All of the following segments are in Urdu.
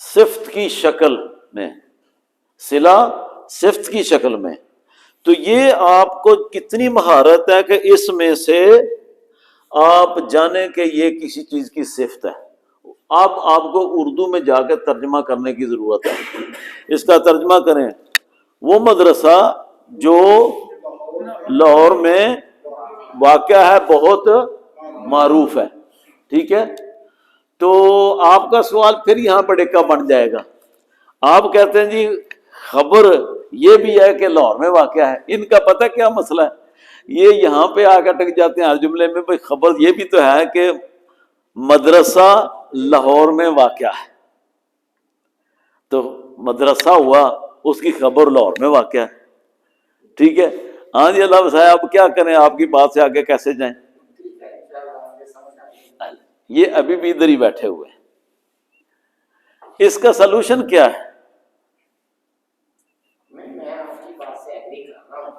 صفت کی شکل میں، صلہ صفت کی شکل میں، تو یہ آپ کو کتنی مہارت ہے کہ اس میں سے آپ جانیں کہ یہ کسی چیز کی صفت ہے۔ اب آپ کو اردو میں جا کے ترجمہ کرنے کی ضرورت ہے۔ اس کا ترجمہ کریں، وہ مدرسہ جو لاہور میں واقع ہے بہت معروف ہے، ٹھیک ہے؟ تو آپ کا سوال پھر یہاں پر ڈکا بن جائے گا۔ آپ کہتے ہیں جی خبر یہ بھی ہے کہ لاہور میں واقع ہے۔ ان کا پتہ کیا مسئلہ ہے، یہ یہاں پہ آ کر ٹک جاتے ہیں ہر جملے میں، بھائی خبر یہ بھی تو ہے کہ مدرسہ لاہور میں واقع ہے، تو مدرسہ ہوا، اس کی خبر لاہور میں واقع ہے، ٹھیک ہے؟ ہاں جی اللہ بتائے اب کیا کریں، آپ کی بات سے آگے کیسے جائیں؟ یہ ابھی بھی ادھر ہی بیٹھے ہوئے ہیں۔ اس کا سلوشن کیا ہے؟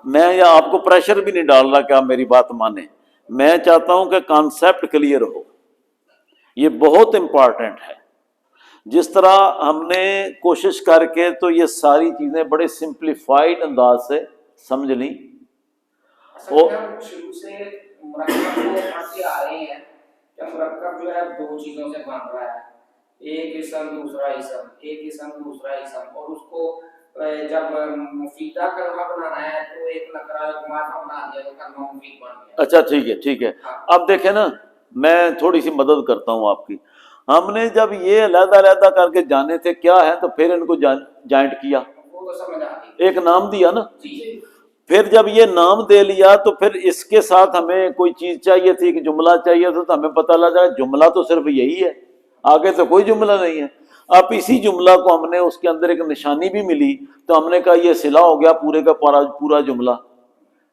میں یا آپ کو پریشر بھی نہیں ڈال رہا کہ آپ میری بات مانیں، میں چاہتا ہوں کہ کانسیپٹ کلیئر ہو، یہ بہت امپورٹنٹ ہے۔ جس طرح ہم نے کوشش کر کے تو یہ ساری چیزیں بڑے سمپلیفائڈ انداز سے سمجھ لیں، اور شروع سے مرکب کو پڑھتے آ رہے ہیں کہ مرکب جو ہے دو چیزوں سے بن رہا ہے، ایک اسم دوسرا اسم، ایک اسم دوسرا اسم، اور اس کو جب مفیدہ کلمہ بنانا ہے تو ایک نکرہ معرفہ بنا دیا تو کلمہ مفید بن گیا۔ اچھا ٹھیک ہے ٹھیک ہے، اب دیکھیں نا میں تھوڑی سی مدد کرتا ہوں آپ کی۔ ہم نے جب یہ علیحدہ علیحدہ کر کے جانے تھے کیا ہے تو پھر ان کو جوائنٹ کیا، وہ تو سمجھ آ گئی، ایک نام دیا نا، پھر جب یہ نام دے لیا تو پھر اس کے ساتھ ہمیں کوئی چیز چاہیے تھی، کہ جملہ چاہیے تھا، تو ہمیں پتہ لگا جملہ تو صرف یہی ہے، آگے تو کوئی جملہ نہیں ہے۔ اب اسی جملہ کو ہم نے اس کے اندر ایک نشانی بھی ملی تو ہم نے کہا یہ صلہ ہو گیا پورے کا پورا جملہ،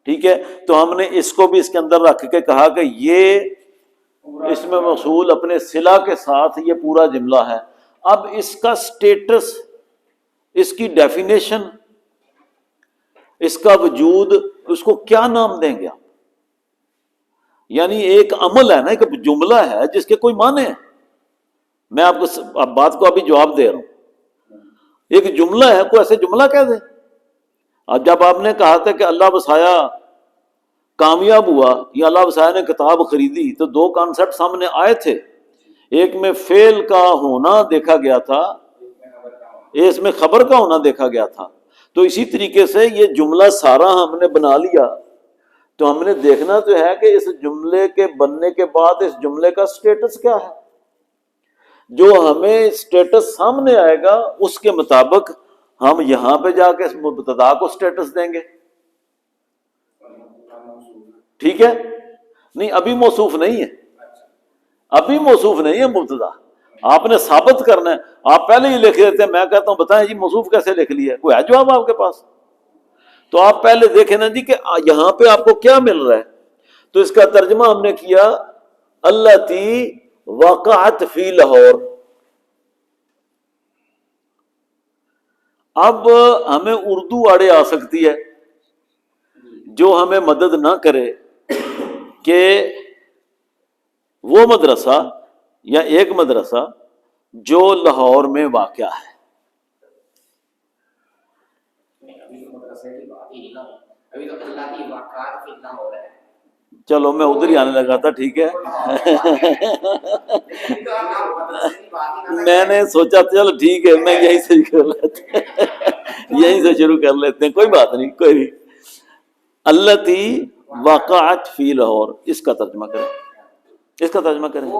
ٹھیک ہے؟ تو ہم نے اس کو بھی اس کے اندر رکھ کے کہا کہ یہ اس میں موصول اپنے صلہ کے ساتھ یہ پورا جملہ ہے۔ اب اس کا سٹیٹس، اس کی ڈیفینیشن، اس کا وجود، اس کو کیا نام دیں گے آپ؟ یعنی ایک عمل ہے نا، ایک جملہ ہے جس کے کوئی معنی ہے۔ میں آپ کو اب بات کو ابھی جواب دے رہا ہوں، ایک جملہ ہے، کوئی ایسے جملہ کہہ دیں۔ اب جب آپ نے کہا تھا کہ اللہ وسایا کامیاب ہوا یا اللہ وسایا نے کتاب خریدی، تو دو کانسیپٹ سامنے آئے تھے، ایک میں فعل کا ہونا دیکھا گیا تھا، اس میں خبر کا ہونا دیکھا گیا تھا۔ تو اسی طریقے سے یہ جملہ سارا ہم نے بنا لیا، تو ہم نے دیکھنا تو ہے کہ اس جملے کے بننے کے بعد اس جملے کا سٹیٹس کیا ہے۔ جو ہمیں سٹیٹس سامنے آئے گا اس کے مطابق ہم یہاں پہ جا کے مبتدا کو سٹیٹس دیں گے، ٹھیک ہے؟ نہیں ابھی موصوف نہیں ہے، ابھی موصوف نہیں ہے مبتدا، آپ نے ثابت کرنا ہے۔ آپ پہلے ہی لکھ دیتے ہیں، میں کہتا ہوں بتائیں جی موصوف کیسے لکھ لیا، کوئی ہے جواب آپ کے پاس؟ تو آپ پہلے دیکھیں نا جی کہ یہاں پہ آپ کو کیا مل رہا ہے۔ تو اس کا ترجمہ ہم نے کیا التی وقعت فی لاہور۔ اب ہمیں اردو آڑے آ سکتی ہے جو ہمیں مدد نہ کرے کہ وہ مدرسہ یا ایک مدرسہ جو لاہور میں واقع ہے۔ چلو میں ادھر ہی آنے لگا تھا، ٹھیک ہے؟ میں نے سوچا چلو ٹھیک ہے، میں یہیں سے کر لیتے یہیں سے شروع کر لیتے ہیں، کوئی بات نہیں، کوئی نہیں۔ التی وقعت فی لاہور، اس کا ترجمہ کریں، اس کا ترجمہ کریں،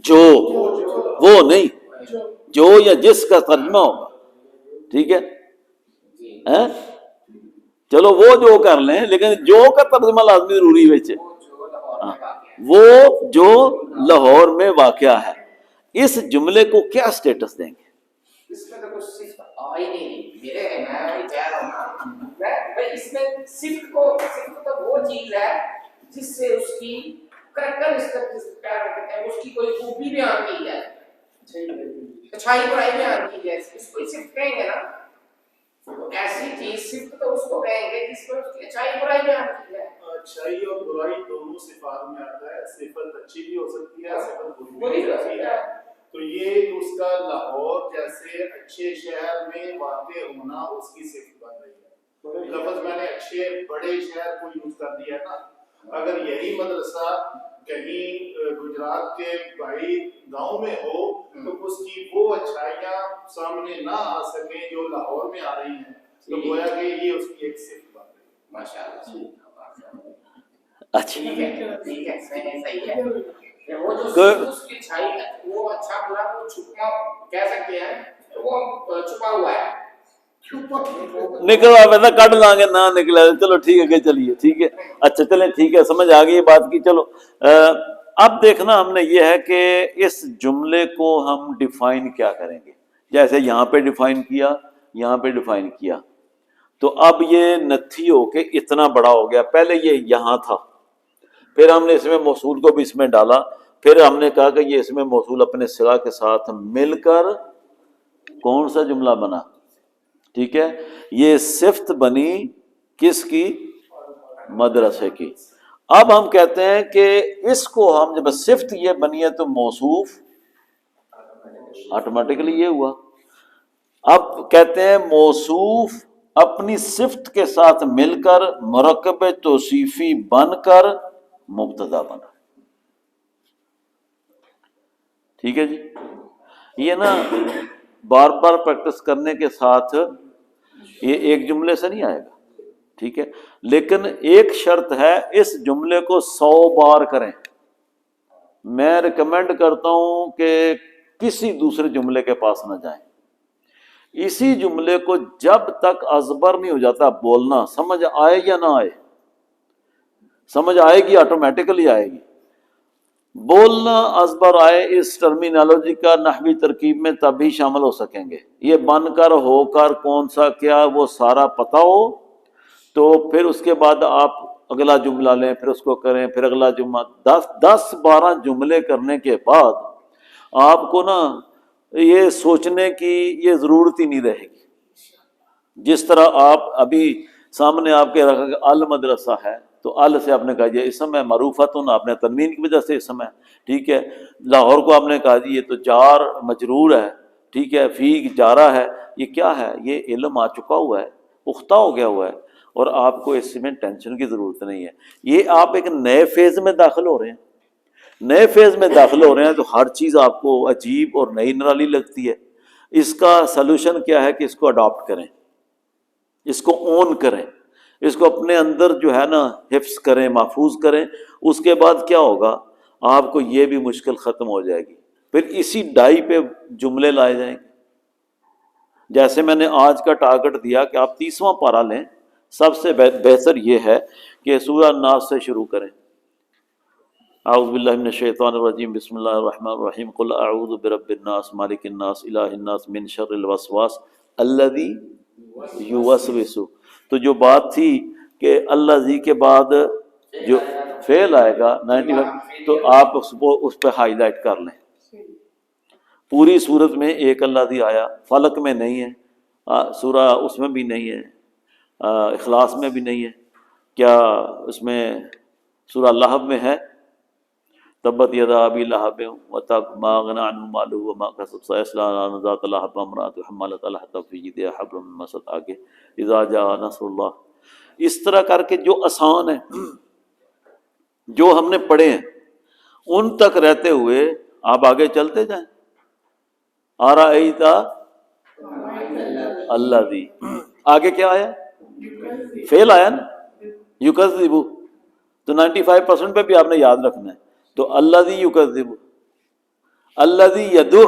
جو، وہ نہیں، جو یا جس کا ترجمہ ہوگا، ٹھیک ہے؟ چلو وہ جو کر لیں، لیکن جو کا ترجمہ لازمی ضروری ہے، وہ جو لاہور میں واقع ہے۔ اس جملے کو کیا سٹیٹس دیں گے؟ اس میں تو کچھ صفت آ ہی نہیں، میں وہی کہہ رہا ہوں نا، میں اس میں صفت تو وہ چیز ہے جس سے اس کی کریکٹر اس کی کوئی خوبی بیان کی جائے، اچھائی برائی بیان کی جائے، اس کو صفت کہیں گے نا۔ ایسی چیز صفت تو اس کو کہیں گے جس میں اس کی اچھائی برائی بیان کی جائے۔ اچھائی اور برائی دونوں صفات میں آتا ہے، صفت اچھی بھی ہو سکتی ہے، صفت بری بھی ہو سکتی ہے، تو یہ اس کا لاہور جیسے اچھے شہر میں واقع ہونا اس کی صفت بن رہی ہے. لفظ میں نے اچھے بڑے شہر کو یوز کر دیا نا. اگر یہی مدرسہ کہیں گجرات کے بھائی گاؤں میں ہو تو اس کی وہ اچھائیاں سامنے نہ آ سکیں جو لاہور میں آ رہی ہیں, تو گویا کہ یہ اس کی ایک صفت بن رہی ہے. ماشاءاللہ. اچھا ٹھیک ہے صحیح ہے. وہ جو اس کی چھائی ہے وہ اچھا برا وہ چھپا کہہ سکتے ہیں, وہ چھپا ہوا ہے. نکل آپ ایسا کٹ لیں گے نہ نکلے, چلو ٹھیک ہے کہ چلیے ٹھیک ہے, اچھا چلیں ٹھیک ہے, سمجھ آ گئی یہ بات کی. چلو اب دیکھنا ہم نے یہ ہے کہ اس جملے کو ہم ڈیفائن کیا کریں گے. جیسے یہاں پہ ڈیفائن کیا, یہاں پہ ڈیفائن کیا, تو اب یہ نتھی ہو کے اتنا بڑا ہو گیا. پہلے یہ یہاں تھا, پھر ہم نے اس میں موصول کو بھی اس میں ڈالا, پھر ہم نے کہا کہ یہ اس میں موصول اپنے صلہ کے ساتھ مل کر کون سا جملہ بنا. ٹھیک ہے, یہ صفت بنی کس کی؟ مدرسے کی. اب ہم کہتے ہیں کہ اس کو ہم جب صفت یہ بنی ہے تو موصوف آٹومیٹکلی یہ ہوا. اب کہتے ہیں موصوف اپنی صفت کے ساتھ مل کر مرکب توصیفی بن کر مبتدا بنا. ٹھیک ہے جی, یہ نا بار بار پریکٹس کرنے کے ساتھ یہ ایک جملے سے نہیں آئے گا. ٹھیک ہے, لیکن ایک شرط ہے, اس جملے کو 100 بار کریں. میں ریکمینڈ کرتا ہوں کہ کسی دوسرے جملے کے پاس نہ جائیں. اسی جملے کو جب تک ازبر نہیں ہو جاتا بولنا, سمجھ آئے یا نہ آئے, سمجھ آئے گی آٹومیٹکلی آئے گی. بولنا ازبر آئے اس ٹرمینالوجی کا نحوی ترکیب میں تبھی شامل ہو سکیں گے. یہ بن کر ہو کر کون سا کیا وہ سارا پتہ ہو تو پھر اس کے بعد آپ اگلا جملہ لیں, پھر اس کو کریں, پھر اگلا جملہ. 10-12 جملے کرنے کے بعد آپ کو نا یہ سوچنے کی یہ ضرورت ہی نہیں رہے گی. جس طرح آپ ابھی سامنے آپ کے رکھا کہ المدرسہ ہے, تو ال سے آپ نے کہا یہ اسم ہے, معروفتن آپ نے تنوین کی وجہ سے اسم ہے. ٹھیک ہے, لاہور کو آپ نے کہا جی یہ تو جار مجرور ہے. ٹھیک ہے, فی جارہ ہے, یہ کیا ہے, یہ علم آ چکا ہوا ہے, پختہ ہو گیا ہوا ہے, اور آپ کو اس میں ٹینشن کی ضرورت نہیں ہے. یہ آپ ایک نئے فیز میں داخل ہو رہے ہیں, نئے فیز میں داخل ہو رہے ہیں, تو ہر چیز آپ کو عجیب اور نئی نرالی لگتی ہے. اس کا سلوشن کیا ہے کہ اس کو اڈاپٹ کریں, اس کو اون کریں, اس کو اپنے اندر جو ہے نا حفظ کریں, محفوظ کریں. اس کے بعد کیا ہوگا, آپ کو یہ بھی مشکل ختم ہو جائے گی. پھر اسی ڈائی پہ جملے لائے جائیں گے. جیسے میں نے آج کا ٹارگٹ دیا کہ آپ 30واں پارہ لیں, سب سے بہتر یہ ہے کہ سورہ الناس سے شروع کریں. اعوذ باللہ من الشیطان الرجیم, بسم اللہ الرحمن الرحیم, قل اعوذ برب الناس مالک الناس الہ الناس من شر الوسواس الذی یوسوس. تو جو بات تھی کہ الذی کے بعد جو فعل آئے گا 95, تو آپ اس پہ ہائی لائٹ کر لیں. پوری صورت میں ایک الذی آیا, فلق میں نہیں ہے, سورہ اس میں بھی نہیں ہے, اخلاص میں بھی نہیں ہے, کیا اس میں سورہ لہب میں ہے, تبت یدا ابی لہب وتب ما اغنی عنہ مالہ وما کسب سیصلی نارا ذات لہب امرأۃ حمالۃ الحطب فی جیدہا حبل من مسد, آگے اذا جاء نصر اللہ. اس طرح کر کے جو آسان ہے, جو ہم نے پڑھے ہیں, ان تک رہتے ہوئے آپ آگے چلتے جائیں. آرائیت الذی, آگے کیا آیا, فعل آیا نا, یکذب, تو 95% پہ بھی آپ نے یاد رکھنا ہے. تو الذی یکذب, الذی یدع,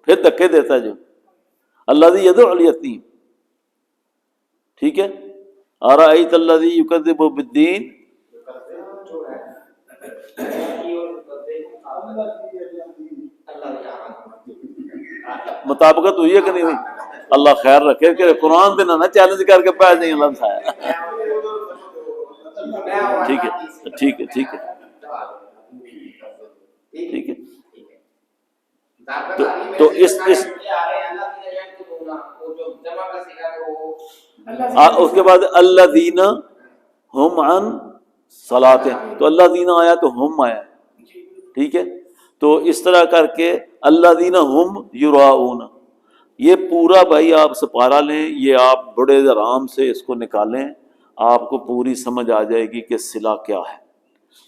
پھر دھکے دیتا جو الذی یدع الیتیم. ٹھیک ہے, آرائیت الذی یکذب بالدین, مطابقت ہوئی ہے کہ نہیں ہوئی؟ اللہ خیر رکھے کہ قرآن دینا نہ چیلنج کر کے پہ جائیں. اللہ ہے ٹھیک ہے ٹھیک ہے ٹھیک ہے ٹھیک ہے. تو اس کے بعد الذین ہم عن صلاتہم, تو الذین آیا تو ہم آیا. ٹھیک ہے, تو اس طرح کر کے الذین ہم یراؤون، یہ پورا بھائی آپ سپارہ لیں، یہ آپ بڑے آرام سے اس کو نکالیں، آپ کو پوری سمجھ آ جائے گی کہ صلہ کیا ہے،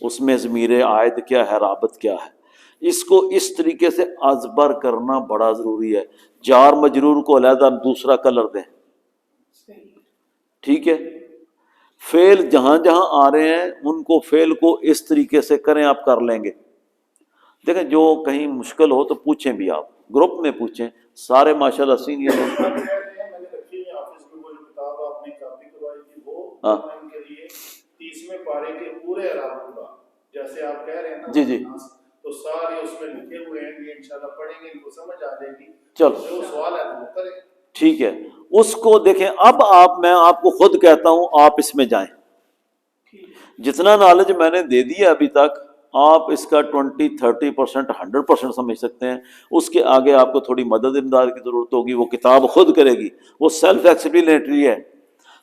اس میں ضمیر عائد کیا ہے، رابط کیا ہے۔ اس کو اس طریقے سے ازبر کرنا بڑا ضروری ہے۔ جار مجرور کو علیحدہ دوسرا کلر دیں، ٹھیک ہے۔ فعل جہاں جہاں آ رہے ہیں ان کو فعل کو اس طریقے سے کریں، آپ کر لیں گے۔ دیکھیں جو کہیں مشکل ہو تو پوچھیں بھی، آپ گروپ میں پوچھیں، سارے ماشاءاللہ سینئر ہیں۔ میں نے رکھی ہے آفس میں، وہ جو کتاب آپ نے کاپی کروائی تھی وہ ہاں ان کے لیے 30ویں پارے کے پورے اعراب کا جیسے آپ کہہ رہے ہیں نا، جی جی تو سارے اس میں لکھے ہوئے ہیں، یہ انشاءاللہ پڑھیں گے ان کو سمجھ آ جائے گی، چلو جو سوال ہے وہ کریں۔ ٹھیک ہے، اس کو دیکھیں۔ اب میں آپ کو خود کہتا ہوں آپ اس میں جائیں، جتنا نالج میں نے دے دیا ابھی تک آپ اس کا 20-30% 100% سمجھ سکتے ہیں۔ اس کے آگے آپ کو تھوڑی مدد امداد کی ضرورت ہوگی، وہ کتاب خود کرے گی، وہ سیلف ایکسپلینیٹری ہے۔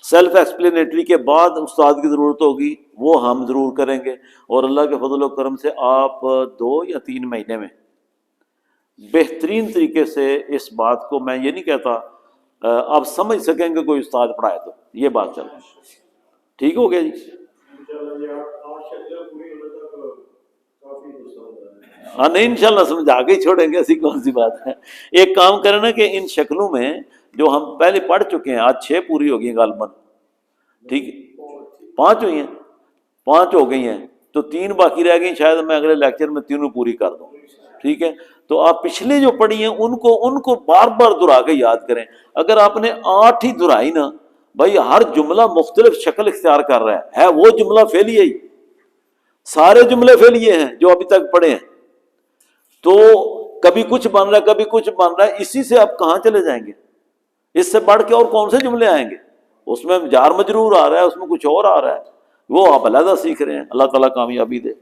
سیلف ایکسپلینیٹری کے بعد استاد کی ضرورت ہوگی، وہ ہم ضرور کریں گے، اور اللہ کے فضل و کرم سے آپ 2 یا 3 مہینے میں بہترین طریقے سے اس بات کو، میں یہ نہیں کہتا آپ سمجھ سکیں گے کوئی استاد پڑھائے تو، یہ بات چل رہی ہے۔ ٹھیک ہو گیا جی؟ ہاں نہیں انشاءاللہ سمجھا کے ہی چھوڑیں گے، ایسی کون سی بات ہے۔ ایک کام کریں نا کہ ان شکلوں میں جو ہم پہلے پڑھ چکے ہیں، آج 6 پوری ہو گئی ہیں غالباً، ٹھیک ہے، 5 ہوئی ہیں، 5 ہو گئی ہیں، تو 3 باقی رہ گئی، شاید میں اگلے لیکچر میں 3 پوری کر دوں، ٹھیک ہے۔ تو آپ پچھلے جو پڑھی ہیں ان کو بار بار دہرا کے یاد کریں۔ اگر آپ نے 8 ہی دہرائی نا، بھائی ہر جملہ مختلف شکل اختیار کر رہا ہے وہ جملہ فعلیہ ہی، سارے جملے فعلیہ ہیں جو ابھی تک پڑھے ہیں، تو کبھی کچھ بن رہا ہے کبھی کچھ بن رہا ہے، اسی سے آپ کہاں چلے جائیں گے؟ اس سے بڑھ کے اور کون سے جملے آئیں گے؟ اس میں جار مجرور آ رہا ہے، اس میں کچھ اور آ رہا ہے، وہ آپ علیحدہ سیکھ رہے ہیں۔ اللہ تعالیٰ کامیابی دے۔